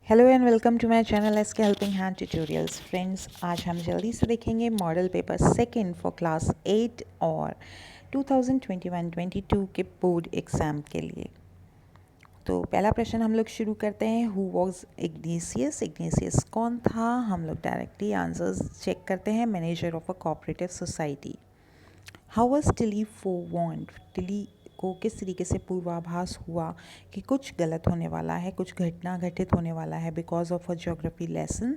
Hello and welcome to my channel S K helping hand tutorials. Friends, आज हम जल्दी से देखेंगे model paper second for class 8 और 2021-22 के बोर्ड एग्ज़ाम के लिए। तो पहला प्रश्न हम लोग शुरू करते हैं। Who was Ignatius? इग्नेशियस कौन था? हम लोग डायरेक्टली आंसर्स चेक करते हैं। Manager of a cooperative society. How was Tilly forewarned? Tilly को किस तरीके से पूर्वाभास हुआ कि कुछ गलत होने वाला है, कुछ घटना घटित होने वाला है। Because of a geography lesson,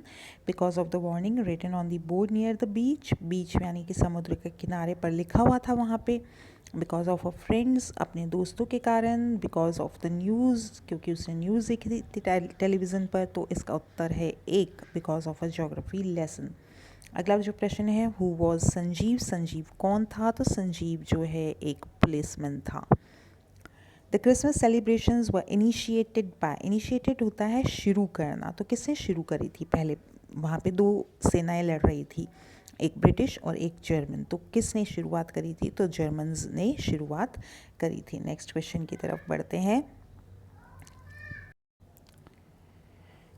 because of the warning written on the board near the beach. Beach यानी कि समुद्र के किनारे पर लिखा हुआ था वहाँ पे। बिकॉज ऑफ अ फ्रेंड्स, अपने दोस्तों के कारण। बिकॉज ऑफ द न्यूज़, क्योंकि उसने न्यूज़ देखी थी टेलीविज़न पर। तो इसका उत्तर है एक, because of a geography lesson. अगला जो प्रश्न है, हु वॉज संजीव? संजीव कौन था? तो संजीव जो है एक पुलिसमैन था। The Christmas celebrations were initiated by. Initiated होता है शुरू करना, तो किसने शुरू करी थी? पहले वहाँ पे दो सेनाएं लड़ रही थी, एक ब्रिटिश और एक जर्मन। तो किसने शुरुआत करी थी? तो जर्मन्स ने शुरुआत करी थी। नेक्स्ट क्वेश्चन की तरफ बढ़ते हैं।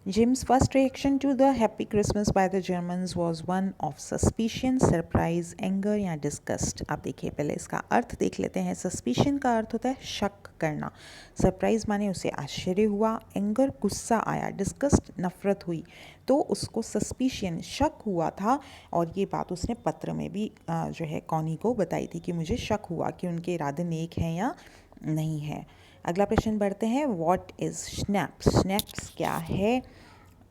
Jim's first reaction to the Happy Christmas by the Germans was one of suspicion, surprise, anger या disgust। आप देखिए, पहले इसका अर्थ देख लेते हैं। Suspicion का अर्थ होता है शक करना, surprise माने उसे आश्चर्य हुआ, anger गुस्सा आया, disgust नफरत हुई। तो उसको suspicion शक हुआ था, और ये बात उसने पत्र में भी जो है कॉनी को बताई थी कि मुझे शक हुआ कि उनके इरादे नेक हैं या नहीं है। अगला प्रश्न बढ़ते हैं। What is snaps? स्नैप्स क्या है?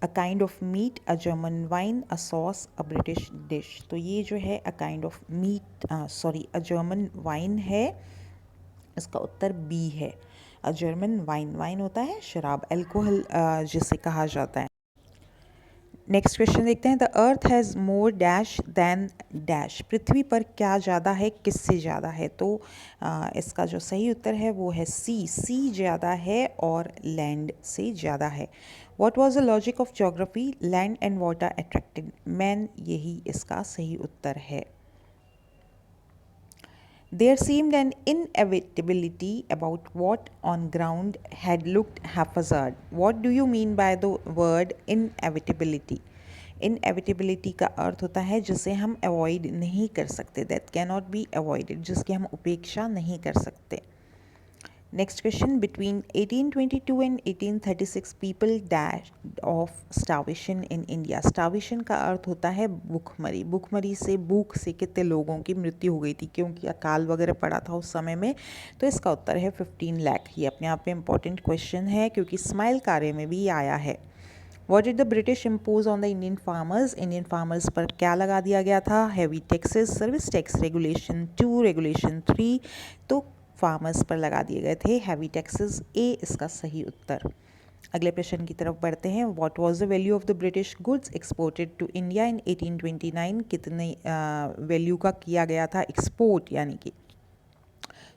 A kind of meat, a German wine, a sauce, a British dish. तो ये जो है a kind of meat, a German wine है। इसका उत्तर बी है। अ जर्मन वाइन, वाइन होता है शराब, एल्कोहल जिसे कहा जाता है। नेक्स्ट क्वेश्चन देखते हैं। The earth has more dash than dash. पृथ्वी पर क्या ज़्यादा है, किससे ज़्यादा है? तो इसका जो सही उत्तर है वो है सी। सी ज़्यादा है और लैंड से ज़्यादा है। What was the logic of geography? Land and water attracted man. यही इसका सही उत्तर है। There seemed an inevitability about what on ground had looked haphazard. What do you mean by the word inevitability? Inevitability का अर्थ होता है जिसे हम अवॉइड नहीं कर सकते, that cannot be avoided, जिसकी हम उपेक्षा नहीं कर सकते। Next question. Between 1822 and 1836 people dash of starvation in India. Starvation का अर्थ होता है भूखमरी। भूखमरी से, भूख से कितने लोगों की मृत्यु हो गई थी, क्योंकि अकाल वगैरह पड़ा था उस समय में। तो इसका उत्तर है 15 लाख। ये अपने आप में इंपॉर्टेंट क्वेश्चन है, क्योंकि स्माइल कार्य में भी आया है। What did the British impose on the Indian farmers? Indian farmers पर क्या लगा दिया गया था? Heavy taxes, service tax, regulation 2, regulation 3। तो फार्मर्स पर लगा दिए गए थे हैवी टैक्सेस। ए इसका सही उत्तर। अगले प्रश्न की तरफ बढ़ते हैं। What was the value of the British goods exported to India in 1829? कितने वैल्यू का किया गया था एक्सपोर्ट, यानी कि?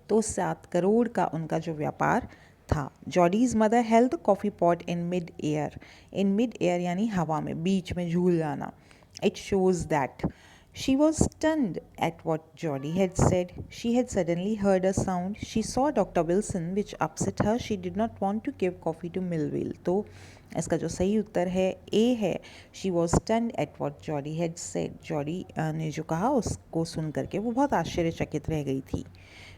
तो 7 करोड़ का उनका जो व्यापार था। Jody's mother held coffee pot in mid air. In mid air यानी हवा में, बीच में झूल जाना। It shows that she was stunned at what Jody had said. She had suddenly heard a sound. She saw doctor Wilson which upset her. She did not want to give coffee to Milwil. तो इसका जो सही उत्तर है A है। She was stunned at what Jody had said. Jordi ने जो कहा उसको सुन करके वो बहुत आश्चर्यचकित रह गई थी।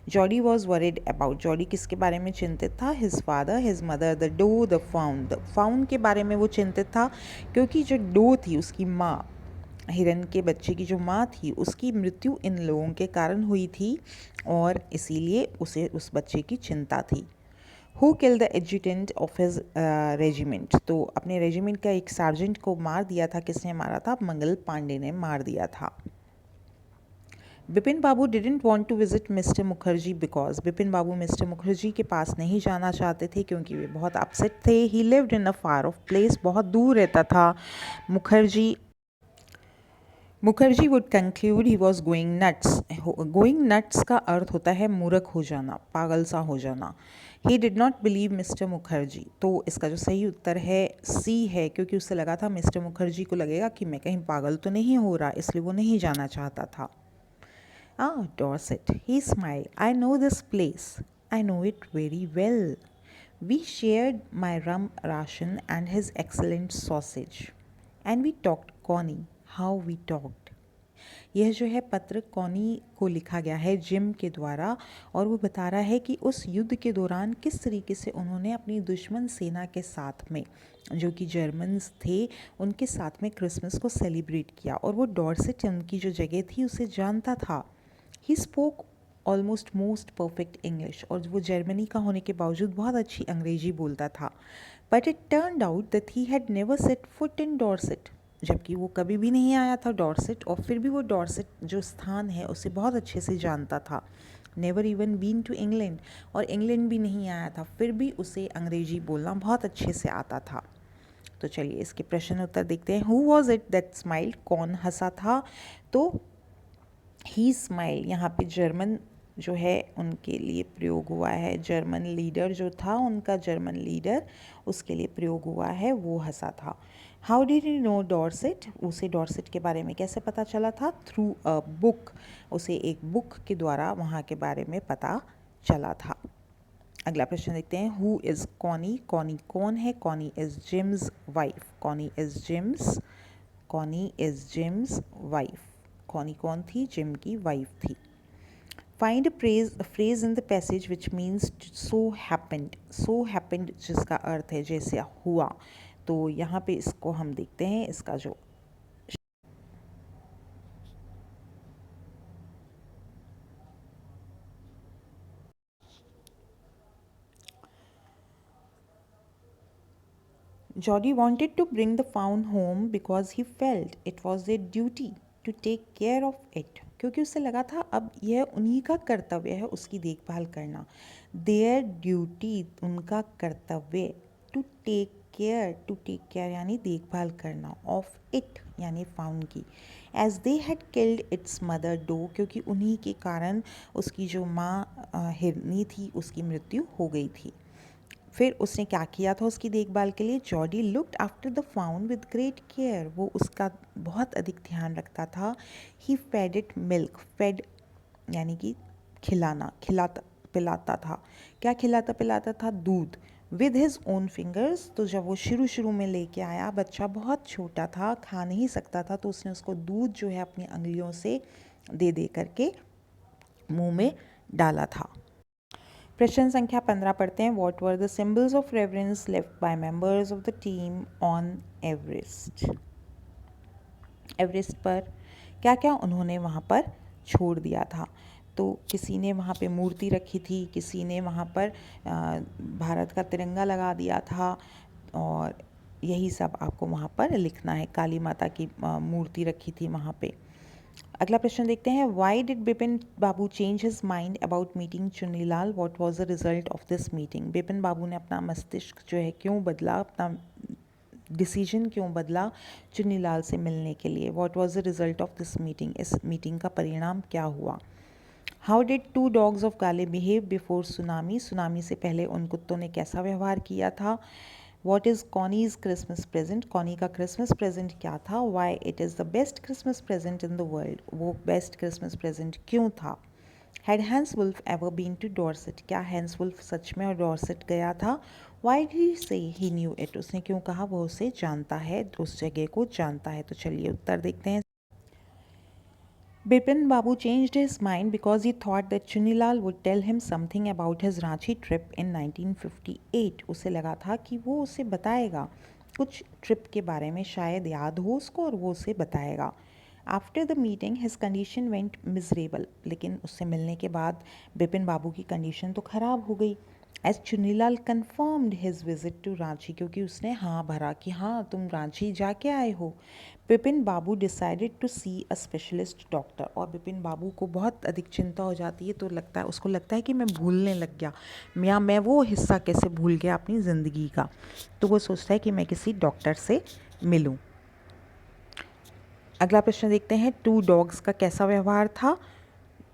Jody was worried about. Jody किसके बारे में चिंतित था? His father, his mother, the doe, the fawn. The fawn के बारे में वो चिंतित था, क्योंकि जो डो थी उसकी माँ, हिरन के बच्चे की जो माँ थी, उसकी मृत्यु इन लोगों के कारण हुई थी, और इसीलिए उसे उस बच्चे की चिंता थी। Who kill the adjutant of his regiment? तो अपने रेजिमेंट का एक सार्जेंट को मार दिया था। किसने मारा था? मंगल पांडे ने मार दिया था। Bipin Babu didn't want to visit mister Mukherjee because. Bipin Babu mister Mukherjee के पास नहीं जाना चाहते थे, क्योंकि वे बहुत अपसेट थे। ही lived in a far of place, बहुत दूर रहता था Mukherjee. Mukherjee would conclude he was going nuts. Going nuts का अर्थ होता है मूर्ख हो जाना, पागल सा हो जाना। He did not believe mister Mukherjee. तो इसका जो सही उत्तर है सी है, क्योंकि उससे लगा था मिस्टर मुखर्जी को लगेगा कि मैं कहीं पागल तो नहीं हो रहा, इसलिए वो नहीं जाना चाहता था। Ah, Dorset, he smiled. I know this place. I know it very well. We shared my rum ration and his excellent sausage and we talked Connie how we talked. यह जो है पत्र कॉनी को लिखा गया है जिम के द्वारा, और वो बता रहा है कि उस युद्ध के दौरान किस तरीके से उन्होंने अपनी दुश्मन सेना के साथ में, जो कि जर्मन्स थे, उनके साथ में क्रिसमस को सेलिब्रेट किया। और वो डॉर्सेट उनकी जो जगह थी उसे जानता था। He spoke almost most perfect English, और वो जर्मनी का होने के बावजूद बहुत अच्छी अंग्रेजी बोलता था। But it turned out that he had never set foot in Dorset, जबकि वो कभी भी नहीं आया था डॉर्सेट, और फिर भी वो डॉर्सेट जो स्थान है उसे बहुत अच्छे से जानता था। Never even been to England, और इंग्लैंड भी नहीं आया था, फिर भी उसे अंग्रेजी बोलना बहुत अच्छे से आता था। तो चलिए इसके प्रश्न उत्तर देखते हैं। Who was it that smiled, कौन हंसा था? तो ही स्माइल, यहाँ पे जर्मन जो है उनके लिए प्रयोग हुआ है। जर्मन लीडर जो था, उनका जर्मन लीडर, उसके लिए प्रयोग हुआ है, वो हंसा था। How did you know Dorset, उसे डॉर्सेट के बारे में कैसे पता चला था? थ्रू अ बुक, उसे एक बुक के द्वारा वहाँ के बारे में पता चला था। अगला प्रश्न देखते हैं। हु इज़ कॉनी, कॉनी कौन है? Connie is Jim's wife, Connie is Jim's, Connie is Jim's wife. Connie कौन थी? जिम की वाइफ थी। Find a phrase in the passage which means so happened, so happened जिसका अर्थ है जैसे हुआ। तो यहाँ पे इसको हम देखते हैं, इसका जो Jody wanted to bring the fawn home because he felt it was their duty to take care of it, क्योंकि उसे लगा था अब यह उन्हीं का कर्तव्य है उसकी देखभाल करना। Their duty, उनका कर्तव्य, to take care यानी देखभाल करना, of it यानी फाउन की, as they had killed its mother doe, क्योंकि उन्हीं के कारण उसकी जो माँ हिरनी थी उसकी मृत्यु हो गई थी। फिर उसने क्या किया था उसकी देखभाल के लिए? Jordi looked after the faun with great care, वो उसका बहुत अधिक ध्यान रखता था। ही फेड इट मिल्क, फेड यानी कि खिलाना, खिलाता पिलाता था। क्या खिलाता पिलाता था? दूध। विद हिज ओन फिंगर्स, तो जब वो शुरू शुरू में लेके आया, बच्चा बहुत छोटा था, खा नहीं सकता था, तो उसने उसको दूध जो है अपनी अंगुलियों से दे दे करके मुंह में डाला था। प्रश्न संख्या 15 पढ़ते हैं। What were the symbols of reverence left by members of the team on Everest, Everest पर क्या क्या उन्होंने वहाँ पर छोड़ दिया था? तो किसी ने वहाँ पे मूर्ति रखी थी, किसी ने वहाँ पर भारत का तिरंगा लगा दिया था, और यही सब आपको वहाँ पर लिखना है। काली माता की मूर्ति रखी थी वहाँ पे। अगला प्रश्न देखते हैं। Why did Bipin Babu change his mind about meeting Chunnilal, what was the result of this meeting? Bipin Babu ने अपना मस्तिष्क जो है क्यों बदला, अपना डिसीजन क्यों बदला चुन्नीलाल से मिलने के लिए? What was the result of this meeting, इस मीटिंग का परिणाम क्या हुआ? How did two dogs of Galle behave before tsunami, tsunami से पहले उन कुत्तों ने कैसा व्यवहार किया था? What is Connie's Christmas present, Connie का क्रिसमस प्रेजेंट क्या था? Why it is the best Christmas present in the world, वो बेस्ट क्रिसमस प्रेजेंट क्यों था? Had Hans Wolf ever been to Dorset, क्या हैंस वुल्फ सच में और डॉर्सेट गया था? वाई डिड ही से ही न्यू इट, उसने क्यों कहा वो उसे जानता है, उस जगह को जानता है? तो चलिए उत्तर देखते हैं। Bipin Babu changed his mind because he thought that Chunilal would tell him something about his Ranchi trip in 1958. उसे लगा था कि वो उसे बताएगा कुछ ट्रिप के बारे में, शायद याद हो उसको और वो उसे बताएगा। After the meeting his condition went miserable, लेकिन उससे मिलने के बाद बिपिन बाबू की कंडीशन तो ख़राब हो गई। As Chunilal confirmed his visit to Ranchi, क्योंकि उसने हाँ भरा कि हाँ तुम रांची जाके आए हो। Bipin Babu decided to see a specialist doctor, और बिपिन बाबू को बहुत अधिक चिंता हो जाती है, तो लगता है उसको लगता है कि मैं भूलने लग गया, मैं वो हिस्सा कैसे भूल गया अपनी ज़िंदगी का। तो वो सोचता है कि मैं किसी डॉक्टर से मिलूं। अगला प्रश्न देखते हैं। टू डॉग्स का कैसा व्यवहार था?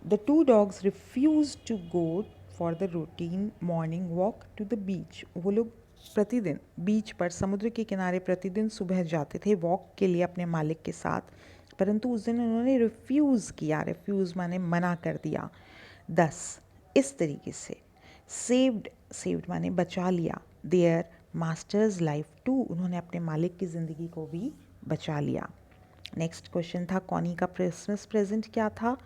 The two dogs refuse to go for the routine morning walk to the beach, वो लोग प्रतिदिन बीच पर, समुद्र के किनारे प्रतिदिन सुबह जाते थे वॉक के लिए अपने मालिक के साथ, परंतु उस दिन उन्होंने रिफ्यूज़ किया। रिफ्यूज़ माने मना कर दिया। 10 इस तरीके से सेव्ड सेव्ड माने बचा लिया, देयर मास्टर्स लाइफ टू, उन्होंने अपने मालिक की ज़िंदगी को भी बचा लिया। नेक्स्ट क्वेश्चन था कॉनी का क्रिसमस प्रेजेंट क्या था?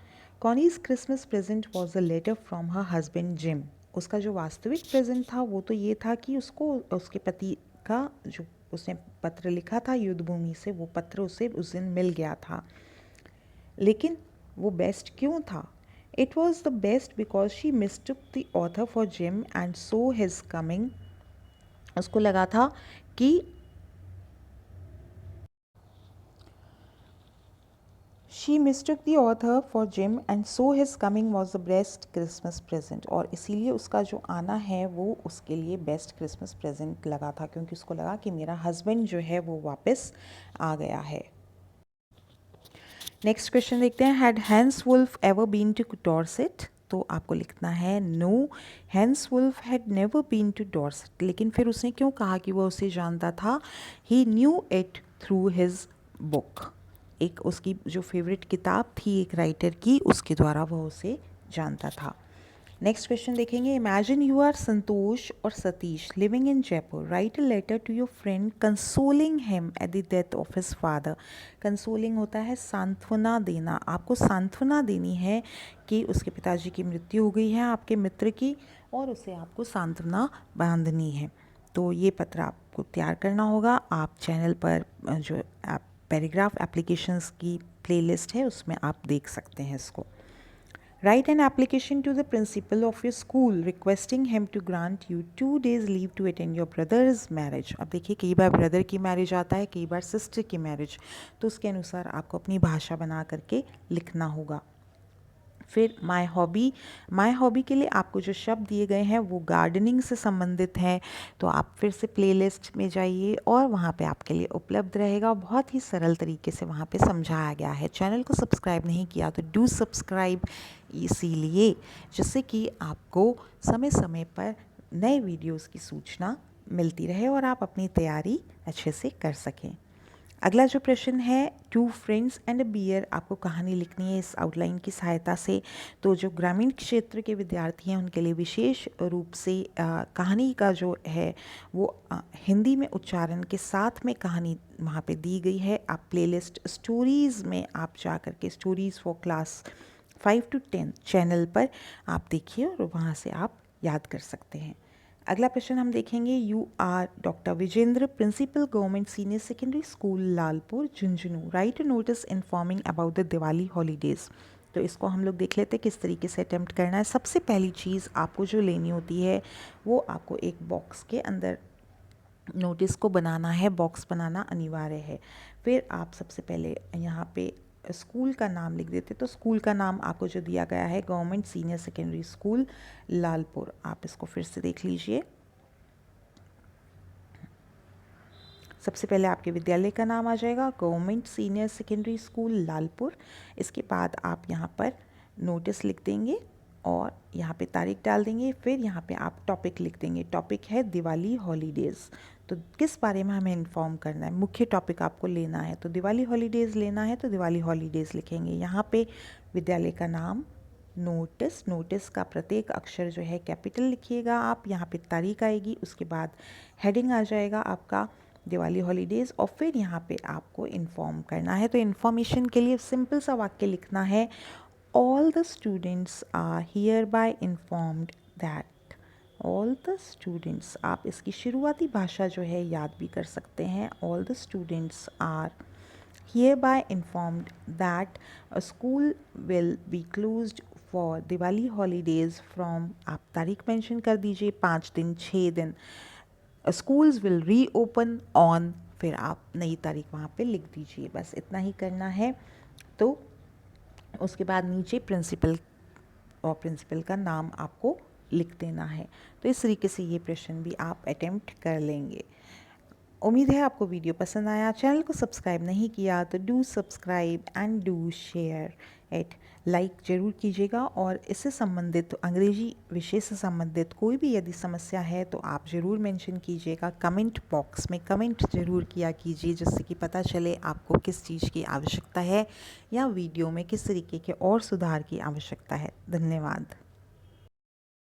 Connie's Christmas present was a letter from her husband Jim. उसका जो वास्तविक प्रेजेंट था वो तो ये था कि उसको उसके पति का जो उसने पत्र लिखा था युद्ध भूमि से, वो पत्र उसे उस दिन मिल गया था। लेकिन वो बेस्ट क्यों था? It was the best because she mistook the author for gym and so his coming. उसको लगा था कि she mistook the author for gym and so his coming was the best Christmas present, और इसीलिए उसका जो आना है वो उसके लिए बेस्ट क्रिसमस प्रेजेंट लगा था, क्योंकि उसको लगा कि मेरा हस्बैंड जो है वो वापस आ गया है। नेक्स्ट क्वेश्चन देखते हैं, had Hans Wolf ever been to Dorset? तो आपको लिखना है no, Hans Wolf had never been to Dorset. लेकिन फिर उसने क्यों कहा कि वो उसे जानता था? He knew it through his book, एक उसकी जो फेवरेट किताब थी एक राइटर की, उसके द्वारा वह उसे जानता था। नेक्स्ट क्वेश्चन देखेंगे, इमेजिन यू आर संतोष और Satish living in Jaipur, write a letter to your friend consoling him at the death of his father. Consoling होता है सांत्वना देना, आपको सांत्वना देनी है कि उसके पिताजी की मृत्यु हो गई है आपके मित्र की, और उसे आपको सांत्वना बांधनी है। तो ये पत्र आपको तैयार करना होगा। आप चैनल पर जो पैराग्राफ एप्लीकेशंस की प्लेलिस्ट है उसमें आप देख सकते हैं इसको। Write an application to the principal of your school requesting him to grant you 2 days leave to attend your brother's marriage। अब देखिए कई बार ब्रदर की मैरिज आता है, कई बार सिस्टर की मैरिज, तो उसके अनुसार आपको अपनी भाषा बना करके लिखना होगा। फिर माय हॉबी के लिए आपको जो शब्द दिए गए हैं वो गार्डनिंग से संबंधित हैं, तो आप फिर से प्लेलिस्ट में जाइए और वहाँ पे आपके लिए उपलब्ध रहेगा। बहुत ही सरल तरीके से वहाँ पे समझाया गया है। चैनल को सब्सक्राइब नहीं किया तो डू सब्सक्राइब, इसीलिए जिससे कि आपको समय समय पर नए वीडियोस की सूचना मिलती रहे और आप अपनी तैयारी अच्छे से कर सकें। अगला जो प्रश्न है, two friends and a bear, आपको कहानी लिखनी है इस आउटलाइन की सहायता से। तो जो ग्रामीण क्षेत्र के विद्यार्थी हैं उनके लिए विशेष रूप से कहानी का जो है वो हिंदी में उच्चारण के साथ में कहानी वहाँ पे दी गई है। आप प्लेलिस्ट स्टोरीज़ में आप जा कर के stories for class 5 to 10 channel पर आप देखिए और वहाँ से आप याद कर सकते हैं। अगला प्रश्न हम देखेंगे, you are doctor Vijendra, principal government senior secondary school Lalpur Jhunjhunu, write a notice informing about the Diwali holidays. तो इसको हम लोग देख लेते हैं किस तरीके से अटैम्प्ट करना है। सबसे पहली चीज़ आपको जो लेनी होती है वो आपको एक बॉक्स के अंदर नोटिस को बनाना है, बॉक्स बनाना अनिवार्य है। फिर आप सबसे पहले यहाँ पे स्कूल का नाम लिख देते, तो स्कूल का नाम आपको जो दिया गया है government senior secondary school Lalpur, आप इसको फिर से देख लीजिए। सबसे पहले आपके विद्यालय का नाम आ जाएगा government senior secondary school Lalpur. इसके बाद आप यहाँ पर नोटिस लिख देंगे और यहाँ पे तारीख डाल देंगे। फिर यहाँ पे आप टॉपिक लिख देंगे, टॉपिक है दिवाली हॉलीडेज़। तो किस बारे में हमें इन्फॉर्म करना है, मुख्य टॉपिक आपको लेना है, तो दिवाली हॉलीडेज़ लेना है तो दिवाली हॉलीडेज़ लिखेंगे। यहाँ पे विद्यालय का नाम, नोटिस का प्रत्येक अक्षर जो है कैपिटल लिखिएगा आप। यहाँ पे तारीख आएगी, उसके बाद हेडिंग आ जाएगा आपका दिवाली हॉलीडेज़, और फिर यहाँ पे आपको इन्फॉर्म करना है। तो इन्फॉर्मेशन के लिए सिंपल सा वाक्य लिखना है, all the students are hereby informed that, all the students, आप इसकी शुरुआती भाषा जो है याद भी कर सकते हैं। All the students are hereby informed that a school will be closed for Diwali holidays from, आप तारीख मेंशन कर दीजिए, 5 दिन 6 दिन। स्कूल्स विल रीओपन ऑन, फिर आप नई तारीख वहाँ पे लिख दीजिए। बस इतना ही करना है। तो उसके बाद नीचे प्रिंसिपल और प्रिंसिपल का नाम आपको लिख देना है। तो इस तरीके से ये प्रश्न भी आप अटेम्प्ट कर लेंगे। उम्मीद है आपको वीडियो पसंद आया। चैनल को सब्सक्राइब नहीं किया तो do subscribe and do share it, like ज़रूर कीजिएगा। और इससे संबंधित अंग्रेजी विषय से संबंधित कोई भी यदि समस्या है तो आप ज़रूर मेंशन कीजिएगा, कमेंट बॉक्स में कमेंट ज़रूर किया कीजिए, जिससे कि पता चले आपको किस चीज़ की आवश्यकता है या वीडियो में किस तरीके के और सुधार की आवश्यकता है। धन्यवाद।